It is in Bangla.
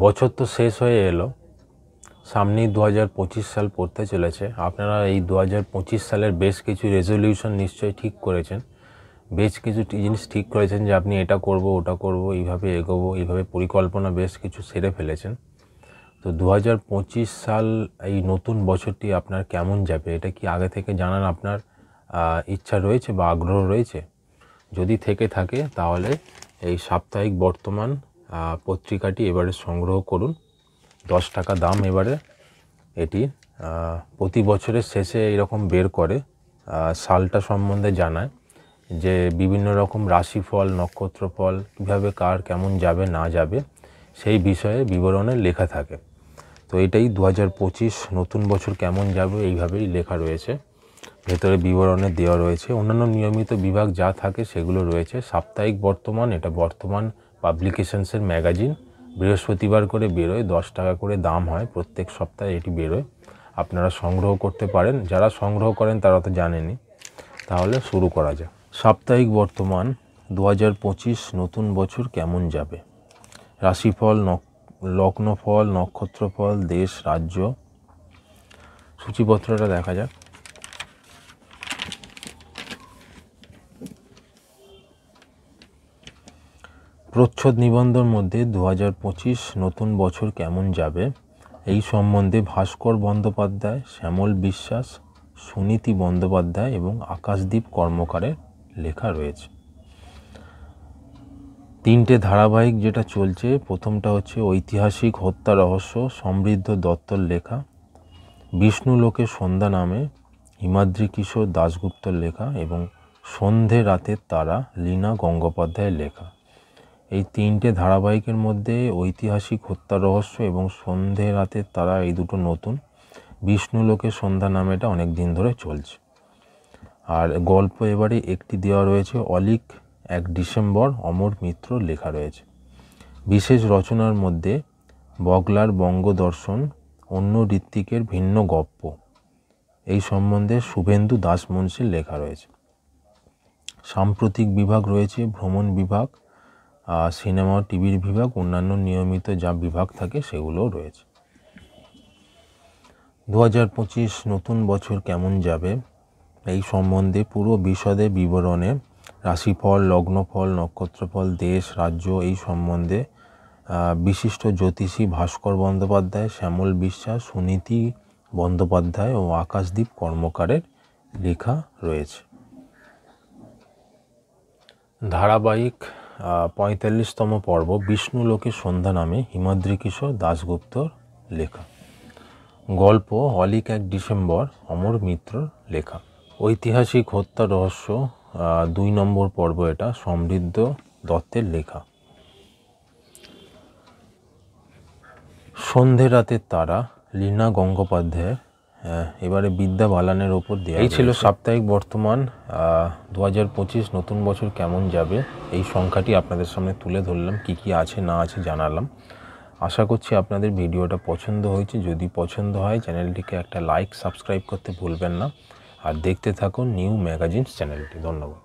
বছর তো শেষ হয়ে এলো, সামনেই 2025 সাল পড়তে চলেছে। আপনারা এই 2025 সালের বেশ কিছু রেজলিউশন নিশ্চয়ই ঠিক করেছেন, বেশ কিছু জিনিস ঠিক করেছেন যে আপনি এটা করব, ওটা করব, এইভাবে এগোবো, এইভাবে পরিকল্পনা বেশ কিছু সেরে ফেলেছেন। তো 2025 সাল এই নতুন বছরটি আপনার কেমন যাবে এটা কি আগে থেকে জানার আপনার ইচ্ছা রয়েছে বা আগ্রহ রয়েছে? যদি থেকে থাকে তাহলে এই সাপ্তাহিক বর্তমান পত্রিকাটি এবারে সংগ্রহ করুন। 10 টাকা দাম এবারে এটি। প্রতি বছরের শেষে এরকম বের করে সালটা সম্বন্ধে জানায় যে বিভিন্ন রকম রাশিফল, নক্ষত্রফল কীভাবে কার কেমন যাবে না যাবে সেই বিষয়ে বিবরণে লেখা থাকে। তো এটাই 2025 নতুন বছর কেমন যাবে এইভাবেই লেখা রয়েছে, ভেতরে বিবরণে দেওয়া রয়েছে। অন্যান্য নিয়মিত বিভাগ যা থাকে সেগুলো রয়েছে। সাপ্তাহিক বর্তমান, এটা বর্তমান পাবলিকেশনসের ম্যাগাজিন, বৃহস্পতিবার করে বেরোয়, 10 টাকা করে দাম হয়, প্রত্যেক সপ্তাহে এটি বেরোয়। আপনারা সংগ্রহ করতে পারেন, যারা সংগ্রহ করেন তারা তো জানেনই। তাহলে শুরু করা যাক। সাপ্তাহিক বর্তমান 2025 নতুন বছর কেমন যাবে। রাশিফল, লগ্নফল, নক্ষত্রফল, দেশ, রাজ্য, সূচিপত্রটা দেখা যাক। প্রচ্ছদ নিবন্ধের মধ্যে 2025 নতুন বছর কেমন যাবে এই সম্বন্ধে ভাস্কর বন্দ্যোপাধ্যায়, শ্যামল বিশ্বাস, সুনীতি বন্দ্যোপাধ্যায় এবং আকাশদীপ কর্মকারের লেখা রয়েছে। 3টে ধারাবাহিক যেটা চলছে, প্রথমটা হচ্ছে ঐতিহাসিক হত্যা রহস্য, সমৃদ্ধ দত্তর লেখা। বিষ্ণু লোকের সন্ধ্যা নামে হিমাদ্রি কিশোর দাশগুপ্তর লেখা এবং সন্ধে রাতের তারা লীনা গঙ্গোপাধ্যায়ের লেখা। এই 3টে ধারাবাহিকের মধ্যে ঐতিহাসিক হত্যা রহস্য এবং সন্ধে রাতের তারা এই দুটো নতুন। বিষ্ণু লোকের সন্ধ্যা নামেটা অনেক দিন ধরে চলছে। আর গল্প এবারে একটি দেওয়া রয়েছে, অলিক 1 ডিসেম্বর, অমর মিত্র লেখা রয়েছে। বিশেষ রচনার মধ্যে বগলার বঙ্গদর্শন, অন্য ঋত্বিকের ভিন্ন গপ্প, এই সম্বন্ধে শুভেন্দু দাসমুন্সির লেখা রয়েছে। সাম্প্রতিক বিভাগ রয়েছে, ভ্রমণ বিভাগ, সিনেমা টিভির বিভাগ, অন্যান্য নিয়মিত যা বিভাগ থাকে সেগুলোও রয়েছে। 2025 নতুন বছর কেমন যাবে এই সম্বন্ধে পুরো বিশদে বিবরণে রাশিফল, লগ্নফল, নক্ষত্রফল, দেশ, রাজ্য এই সম্বন্ধে বিশিষ্ট জ্যোতিষী ভাস্কর বন্দ্যোপাধ্যায়, শ্যামল বিশ্বাস, সুনীতি বন্দ্যোপাধ্যায় ও আকাশদীপ কর্মকারের লেখা রয়েছে। ধারাবাহিক 45তম পর্ব, বিষ্ণু লোকের সন্ধ্যা নামে হিমাদ্রি কিশোর দাশগুপ্তর লেখা। গল্প অলিক 1 ডিসেম্বর, অমর মিত্রর লেখা। ঐতিহাসিক হত্যা রহস্য 2 নম্বর পর্ব, এটা সমৃদ্ধ দত্তের লেখা। সন্ধে রাতের তারা লীনা গঙ্গোপাধ্যায়ের, এবারে বিদ্যা বালানের ওপর দেওয়া। এই ছিল সাপ্তাহিক বর্তমান 2025 নতুন বছর কেমন যাবে এই সংখ্যাটি আপনাদের সামনে তুলে ধরলাম, কি কি আছে না আছে জানালাম। আশা করছি আপনাদের ভিডিওটা পছন্দ হয়েছে। যদি পছন্দ হয় চ্যানেলটিকে একটা লাইক, সাবস্ক্রাইব করতে ভুলবেন না। আর দেখতে থাকুন নিউ ম্যাগাজিনস চ্যানেলটি। ধন্যবাদ।